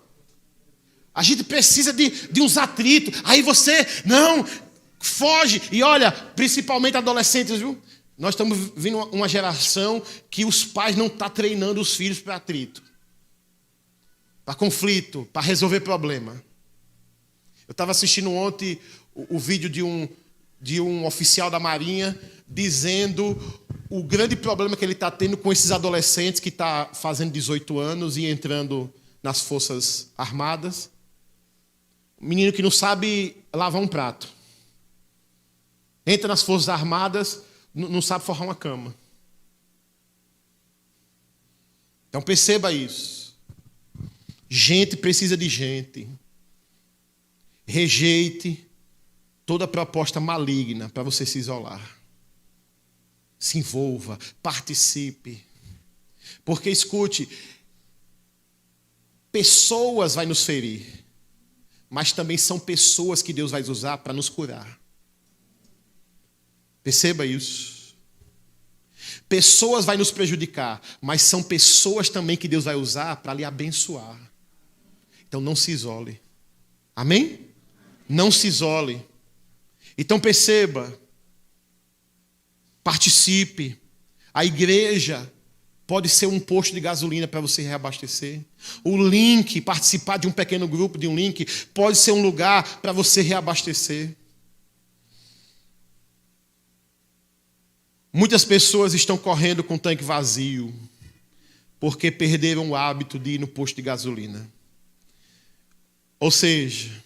A gente precisa de uns atritos. Aí você, não, Foge. E olha, principalmente adolescentes, viu? Nós estamos vivendo uma geração que os pais não estão treinando os filhos para atrito, para conflito, para resolver problema. Eu estava assistindo ontem o vídeo de um oficial da Marinha dizendo o grande problema que ele está tendo com esses adolescentes que estão fazendo 18 anos e entrando nas Forças Armadas. Um menino que não sabe lavar um prato. Entra nas Forças Armadas, não sabe forrar uma cama. Então perceba isso. Gente precisa de gente. Rejeite toda proposta maligna para você se isolar. Se envolva, participe. Porque, escute, pessoas vai nos ferir, mas também são pessoas que Deus vai usar para nos curar. Perceba isso. Pessoas vai nos prejudicar, mas são pessoas também que Deus vai usar para lhe abençoar. Então não se isole. Amém? Não se isole. Então perceba, participe. A igreja pode ser um posto de gasolina para você reabastecer. O link, participar de um pequeno grupo, de um link, pode ser um lugar para você reabastecer. Muitas pessoas estão correndo com o tanque vazio porque perderam o hábito de ir no posto de gasolina. Ou seja,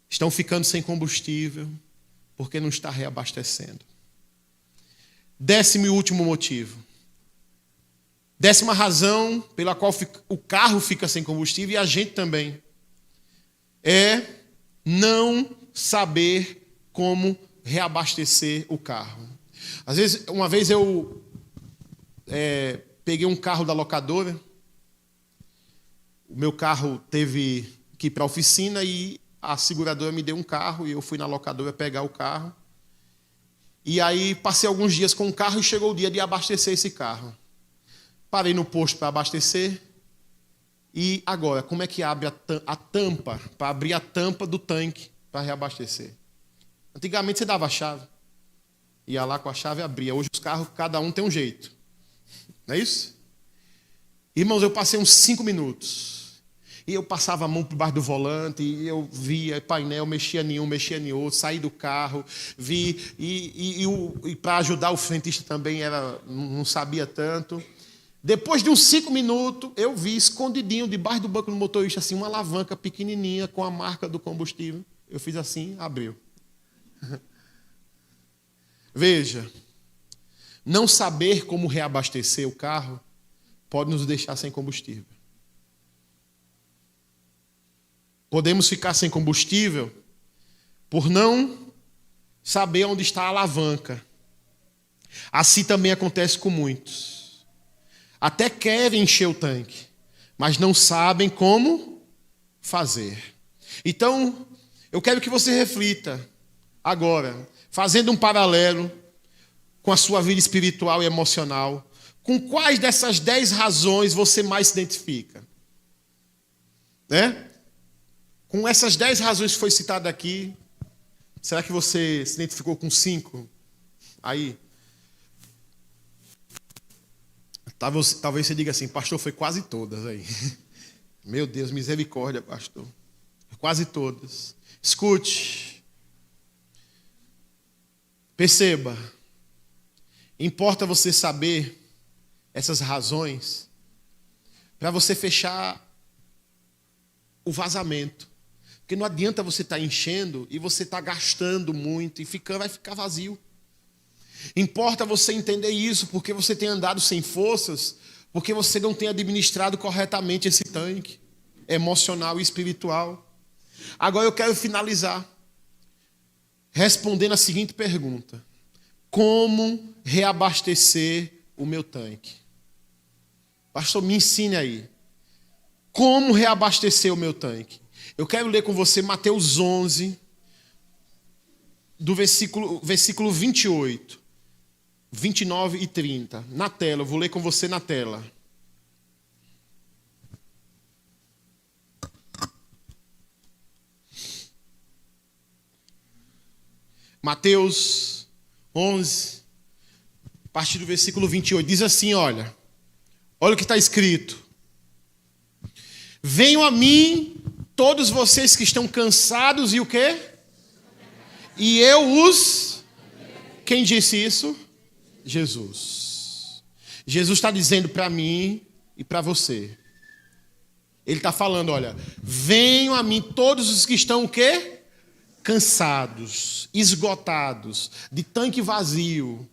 estão ficando sem combustível porque não está reabastecendo. 10º e último motivo. 10ª razão pela qual o carro fica sem combustível e a gente também é não saber como reabastecer o carro. Às vezes, uma vez eu peguei um carro da locadora, o meu carro teve que ir para a oficina e a seguradora me deu um carro e eu fui na locadora pegar o carro. E aí passei alguns dias com o carro e chegou o dia de abastecer esse carro. Parei no posto para abastecer. E agora, como é que abre a tampa, para abrir a tampa do tanque para reabastecer? Antigamente você dava a chave. Ia lá com a chave e abria. Hoje os carros, cada um tem um jeito. Não é isso? Irmãos, eu passei uns 5 minutos. E eu passava a mão por baixo do volante, e eu via painel, mexia em um, mexia em outro, saí do carro, vi, e para ajudar o frentista também não sabia tanto. Depois de uns 5 minutos, eu vi escondidinho debaixo do banco do motorista, assim, uma alavanca pequenininha com a marca do combustível. Eu fiz assim, abriu. Veja, não saber como reabastecer o carro pode nos deixar sem combustível. Podemos ficar sem combustível por não saber onde está a alavanca. Assim também acontece com muitos. Até querem encher o tanque, mas não sabem como fazer. Então, eu quero que você reflita agora, fazendo um paralelo com a sua vida espiritual e emocional, com quais dessas 10 razões você mais se identifica? Né? Com essas 10 razões que foi citada aqui, será que você se identificou com 5? Aí, talvez você diga assim, pastor, foi quase todas aí. Meu Deus, misericórdia, pastor. Quase todas. Escute. Perceba. Importa você saber essas razões para você fechar o vazamento. Porque não adianta você estar enchendo e você estar gastando muito e vai ficar vazio. Importa você entender isso, porque você tem andado sem forças, porque você não tem administrado corretamente esse tanque emocional e espiritual. Agora eu quero finalizar respondendo a seguinte pergunta: como reabastecer o meu tanque? Pastor, me ensine aí. Como reabastecer o meu tanque? Eu quero ler com você Mateus 11, do versículo 28, 29 e 30. Na tela, eu vou ler com você na tela. Mateus 11, a partir do versículo 28, diz assim, olha o que está escrito. Venham a mim, todos vocês que estão cansados e o quê? E eu os... Quem disse isso? Jesus. Jesus está dizendo para mim e para você. Ele está falando, olha, venham a mim todos os que estão o quê? Cansados, esgotados, de tanque vazio.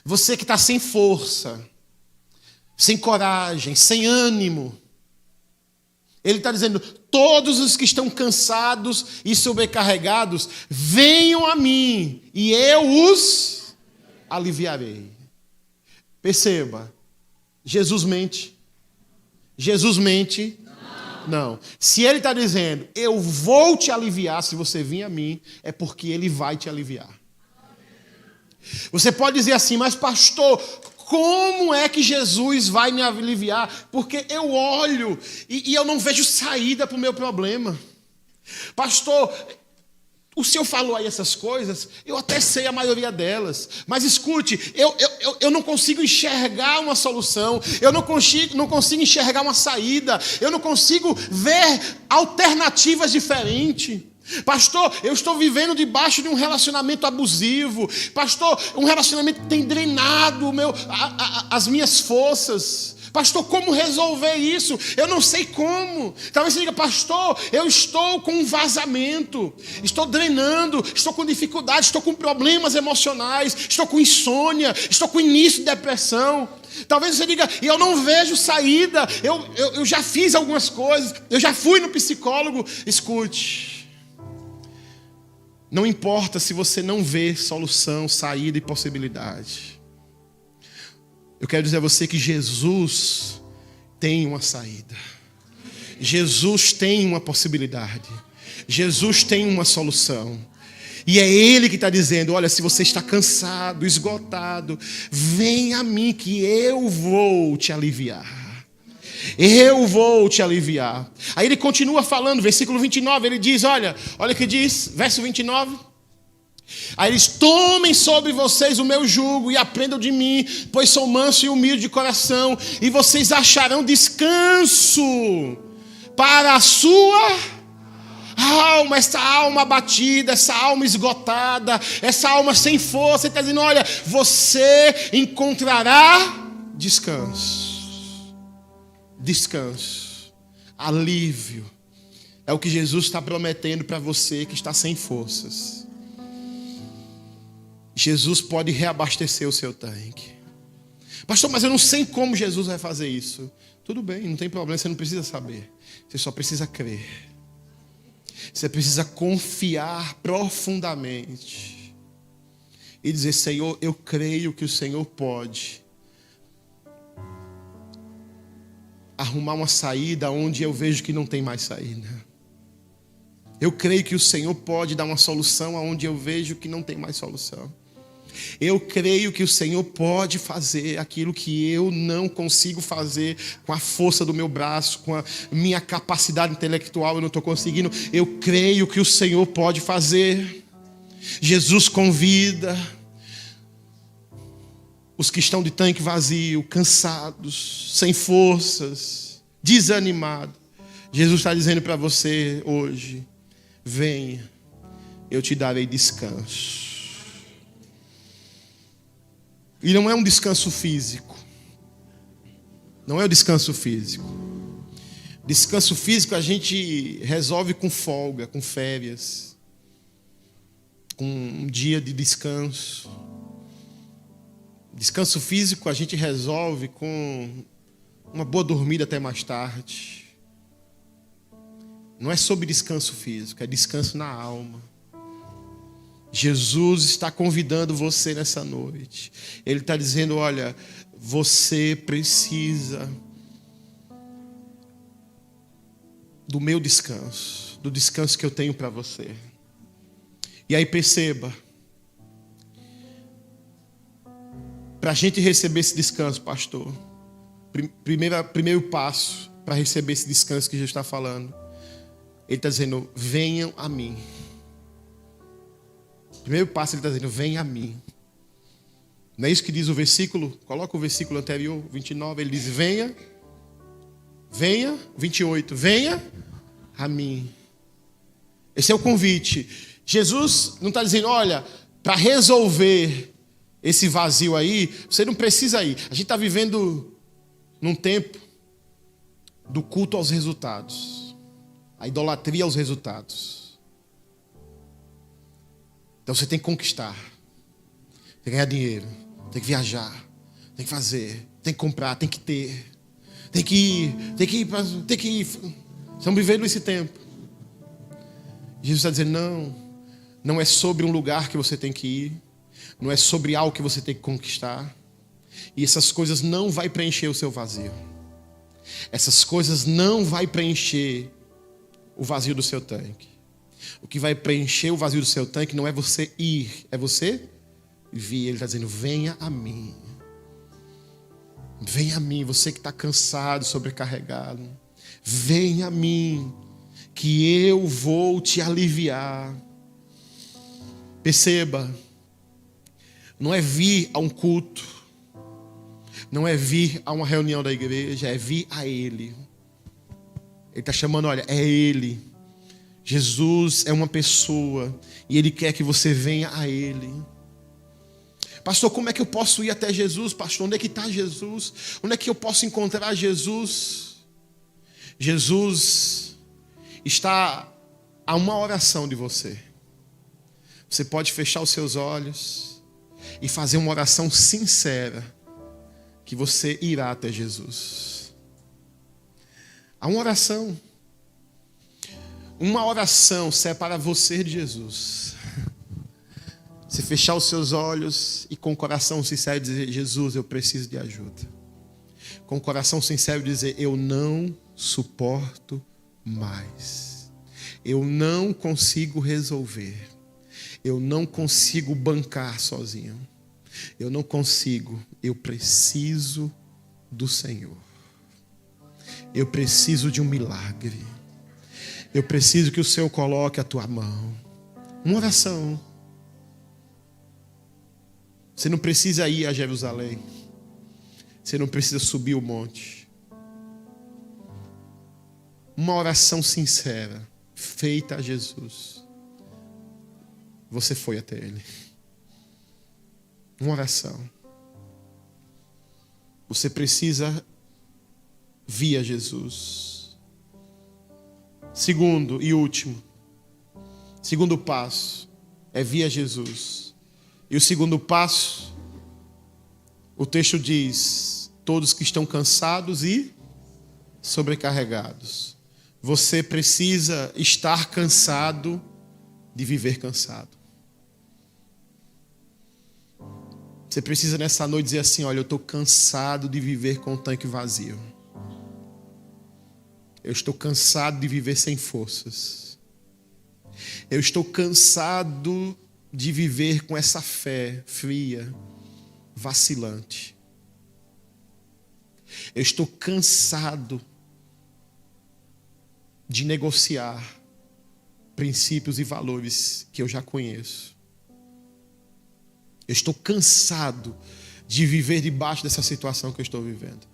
Você que está sem força, sem coragem, sem ânimo. Ele está dizendo, todos os que estão cansados e sobrecarregados, venham a mim e eu os aliviarei. Perceba, Jesus mente. Jesus mente? Não. Se ele está dizendo, eu vou te aliviar se você vir a mim, é porque ele vai te aliviar. Você pode dizer assim, mas pastor, como é que Jesus vai me aliviar? Porque eu olho e eu não vejo saída para o meu problema. Pastor, o senhor falou aí essas coisas, eu até sei a maioria delas, mas escute, eu não consigo enxergar uma solução, eu não consigo enxergar uma saída, eu não consigo ver alternativas diferentes. Pastor, eu estou vivendo debaixo de um relacionamento abusivo. Pastor, um relacionamento que tem drenado as minhas forças. Pastor, como resolver isso? Eu não sei como. Talvez você diga, pastor, eu estou com um vazamento, estou drenando, estou com dificuldade, estou com problemas emocionais, estou com insônia, estou com início de depressão. Talvez você diga, eu não vejo saída, eu já fiz algumas coisas, eu já fui no psicólogo. Escute, não importa se você não vê solução, saída e possibilidade. Eu quero dizer a você que Jesus tem uma saída. Jesus tem uma possibilidade. Jesus tem uma solução. E é Ele que está dizendo, olha, se você está cansado, esgotado, vem a mim que eu vou te aliviar. Eu vou te aliviar. Aí ele continua falando, versículo 29, ele diz, olha o que diz, verso 29. Aí eles, tomem sobre vocês o meu jugo e aprendam de mim, pois sou manso e humilde de coração, e vocês acharão descanso para a sua alma, essa alma abatida, essa alma esgotada, essa alma sem força. Ele está dizendo, olha, você encontrará descanso, alívio. É o que Jesus está prometendo para você que está sem forças. Jesus pode reabastecer o seu tanque. Pastor, mas eu não sei como Jesus vai fazer isso. Tudo bem, não tem problema, você não precisa saber. Você só precisa crer. Você precisa confiar profundamente. E dizer, Senhor, eu creio que o Senhor pode arrumar uma saída onde eu vejo que não tem mais saída. Eu creio que o Senhor pode dar uma solução onde eu vejo que não tem mais solução. Eu creio que o Senhor pode fazer aquilo que eu não consigo fazer com a força do meu braço, com a minha capacidade intelectual, eu não estou conseguindo. Eu creio que o Senhor pode fazer. Jesus convida os que estão de tanque vazio, cansados, sem forças, desanimados. Jesus está dizendo para você hoje, venha, eu te darei descanso. E não é um descanso físico. Não é o descanso físico. Descanso físico a gente resolve com folga, com férias, com um dia de descanso. Descanso físico a gente resolve com uma boa dormida até mais tarde. Não é sobre descanso físico, é descanso na alma. Jesus está convidando você nessa noite. Ele está dizendo, olha, você precisa do meu descanso, do descanso que eu tenho para você. E aí perceba, para a gente receber esse descanso, pastor, primeiro passo para receber esse descanso que Jesus está falando, ele está dizendo, venham a mim. primeiro passo ele está dizendo, vem a mim. Não é isso que diz o versículo? Coloca o versículo anterior, 29, ele diz, venha, 28, venha a mim. Esse é o convite. Jesus não está dizendo, olha, para resolver esse vazio aí, você não precisa ir. A gente está vivendo num tempo do culto aos resultados, a idolatria aos resultados. Então você tem que conquistar, tem que ganhar dinheiro, tem que viajar, tem que fazer, tem que comprar, tem que ter, tem que ir. Estamos vivendo esse tempo. Jesus está dizendo, não é sobre um lugar que você tem que ir, não é sobre algo que você tem que conquistar. E essas coisas não vai preencher o seu vazio. Essas coisas não vai preencher o vazio do seu tanque. O que vai preencher o vazio do seu tanque não é você ir, é você vir. Ele está dizendo, venha a mim. Venha a mim, você que está cansado, sobrecarregado. Venha a mim, que eu vou te aliviar. Perceba, não é vir a um culto, não é vir a uma reunião da igreja, é vir a Ele. Ele está chamando, olha, é Ele. Jesus é uma pessoa e Ele quer que você venha a Ele. Pastor, como é que eu posso ir até Jesus? Pastor, onde é que está Jesus? Onde é que eu posso encontrar Jesus? Jesus está a uma oração de você. Você pode fechar os seus olhos e fazer uma oração sincera, que você irá até Jesus. Há uma oração. Uma oração separa você de Jesus. Você fechar os seus olhos e com o coração sincero dizer, Jesus, eu preciso de ajuda. Com o coração sincero dizer, eu não suporto mais. Eu não consigo resolver. Eu não consigo bancar sozinho. Eu não consigo. Eu preciso do Senhor. Eu preciso de um milagre. Eu preciso que o Senhor coloque a tua mão. Uma oração. Você não precisa ir a Jerusalém. Você não precisa subir o monte. Uma oração sincera, feita a Jesus. Você foi até Ele. Uma oração. Você precisa vir a Jesus. Segundo e último. Segundo passo é vir a Jesus. E o segundo passo, o texto diz, todos que estão cansados e sobrecarregados. Você precisa estar cansado de viver cansado. Você precisa nessa noite dizer assim, olha, eu estou cansado de viver com o tanque vazio. Eu estou cansado de viver sem forças. Eu estou cansado de viver com essa fé fria, vacilante. Eu estou cansado de negociar princípios e valores que eu já conheço. Eu estou cansado de viver debaixo dessa situação que eu estou vivendo.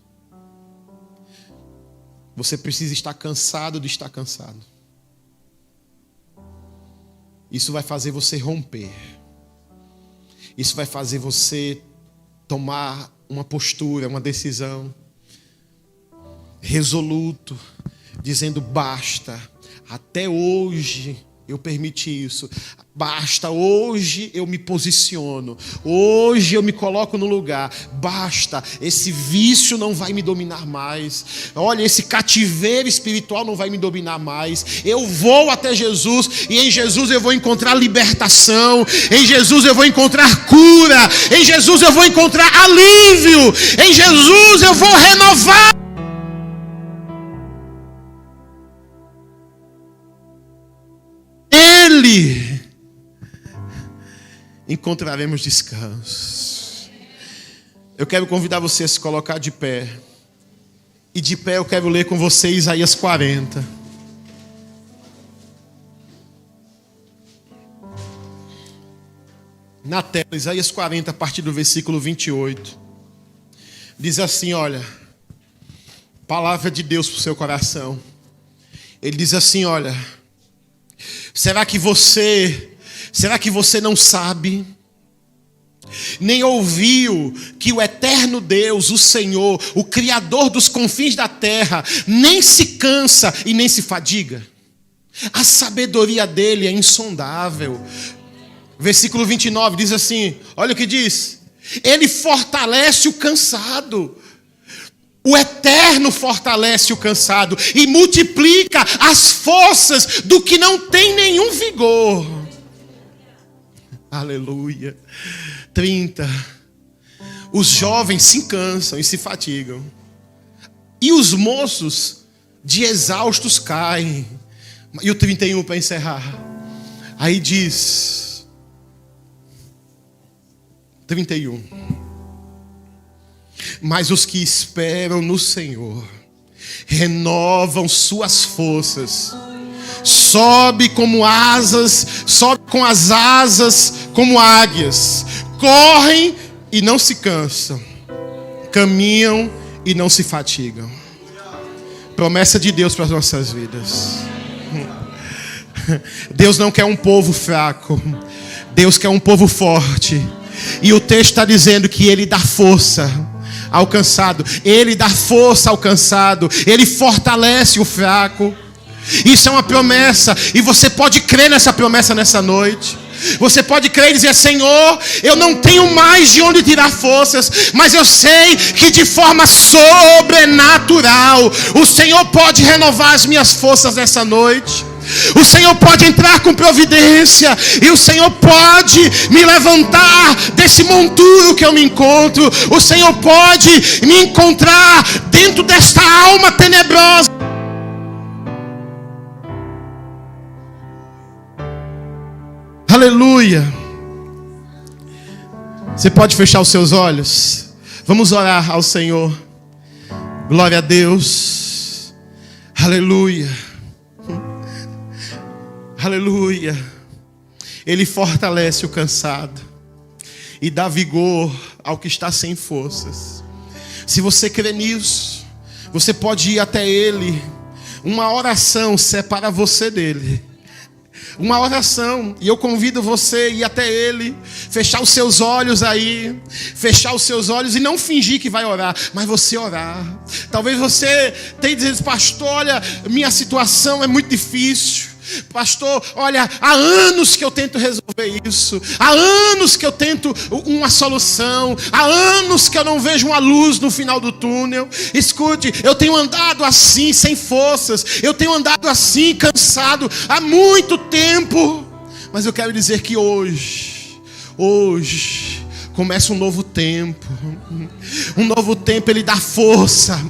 Você precisa estar cansado de estar cansado. Isso vai fazer você romper. Isso vai fazer você tomar uma postura, uma decisão resoluto, dizendo basta. Até hoje eu permiti isso. Basta, hoje eu me posiciono. Hoje eu me coloco no lugar. Basta, esse vício não vai me dominar mais. Olha, esse cativeiro espiritual não vai me dominar mais. Eu vou até Jesus e em Jesus eu vou encontrar libertação. Em Jesus eu vou encontrar cura. Em Jesus eu vou encontrar alívio. Em Jesus eu vou renovar. Ele encontraremos descanso. Eu quero convidar você a se colocar de pé. E de pé eu quero ler com você Isaías 40. na tela, Isaías 40, a partir do versículo 28. Diz assim, olha, palavra de Deus para o seu coração. Ele diz assim, olha, será que você não sabe, nem ouviu que o eterno Deus, o Senhor, o Criador dos confins da terra, nem se cansa e nem se fadiga? A sabedoria dele é insondável. Versículo 29 diz assim, olha o que diz. Ele fortalece o cansado. O Eterno fortalece o cansado e multiplica as forças do que não tem nenhum vigor. Aleluia. 30. Os jovens se cansam e se fatigam, e os moços de exaustos caem. E o 31 para encerrar. Aí diz 31. Mas os que esperam no Senhor renovam suas forças. Sobe com as asas como águias. Correm e não se cansam. Caminham e não se fatigam. Promessa de Deus para as nossas vidas. Deus não quer um povo fraco. Deus quer um povo forte. E o texto está dizendo que Ele dá força ao cansado. Ele dá força ao cansado. Ele fortalece o fraco. Isso é uma promessa. E você pode crer nessa promessa nessa noite. Você pode crer e dizer: Senhor, eu não tenho mais de onde tirar forças, mas eu sei que de forma sobrenatural o Senhor pode renovar as minhas forças nessa noite. O Senhor pode entrar com providência, e o Senhor pode me levantar desse monturo que eu me encontro. O Senhor pode me encontrar dentro desta alma tenebrosa. Aleluia. Você pode fechar os seus olhos? Vamos orar ao Senhor. Glória a Deus. Aleluia. Aleluia. Ele fortalece o cansado e dá vigor ao que está sem forças. Se você crê nisso, você pode ir até Ele. Uma oração separa você dele. Uma oração, e eu convido você a ir até Ele, fechar os seus olhos aí, fechar os seus olhos e não fingir que vai orar, mas você orar. Talvez você tenha dito: pastor, olha, minha situação é muito difícil. Pastor, olha, há anos que eu tento resolver isso. Há anos que eu tento uma solução. Há anos que eu não vejo uma luz no final do túnel. Escute, eu tenho andado assim, sem forças. Eu tenho andado assim, cansado, há muito tempo. Mas eu quero dizer que hoje começa um novo tempo. Um novo tempo, Ele dá força.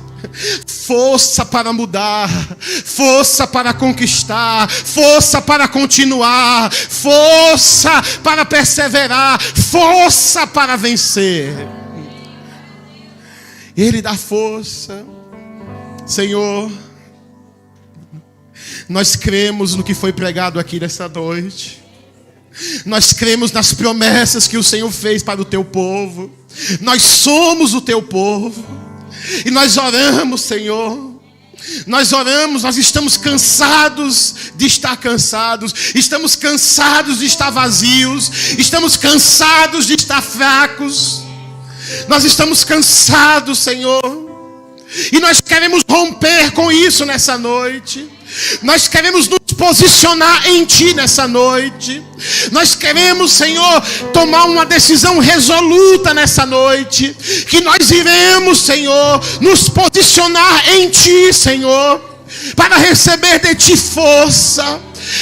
Força para mudar, força para conquistar, força para continuar, força para perseverar, força para vencer. Ele dá força. Senhor, nós cremos no que foi pregado aqui nessa noite. Nós cremos nas promessas que o Senhor fez para o teu povo. Nós somos o teu povo. E nós oramos, Senhor. Nós oramos, nós estamos cansados de estar cansados. Estamos cansados de estar vazios. Estamos cansados de estar fracos. Nós estamos cansados, Senhor. E nós queremos romper com isso nessa noite. Nós queremos nos posicionar em Ti nessa noite. Nós queremos, Senhor, tomar uma decisão resoluta nessa noite. Que nós iremos, Senhor, nos posicionar em Ti, Senhor, para receber de Ti força,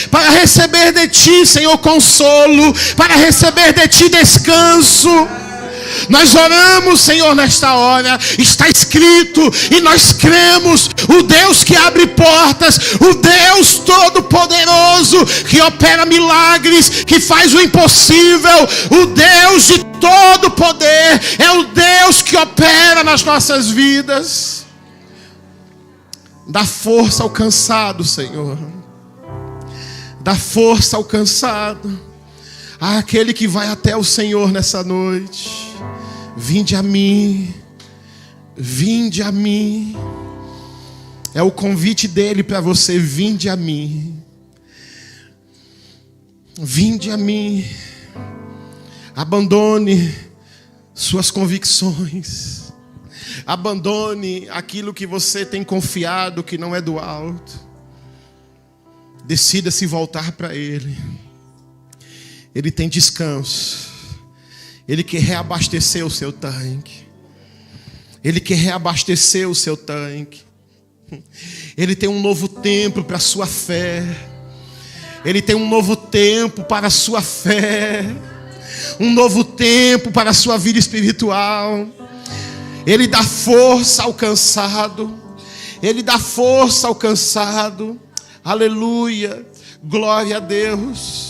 para receber de Ti, Senhor, consolo, para receber de Ti descanso. Nós oramos, Senhor, nesta hora. Está escrito, e nós cremos: o Deus que abre portas, o Deus todo-poderoso, que opera milagres, que faz o impossível, o Deus de todo poder, é o Deus que opera nas nossas vidas. Dá força ao cansado, Senhor. Dá força ao cansado. Aquele que vai até o Senhor nessa noite. Vinde a mim. Vinde a mim. É o convite dele para você. Vinde a mim. Vinde a mim. Abandone suas convicções. Abandone aquilo que você tem confiado que não é do alto. Decida se voltar para Ele. Ele tem descanso. Ele quer reabastecer o seu tanque. Ele quer reabastecer o seu tanque. Ele tem um novo tempo para a sua fé. Ele tem um novo tempo para a sua fé. Um novo tempo para a sua vida espiritual. Ele dá força ao cansado. Ele dá força ao cansado. Aleluia. Glória a Deus.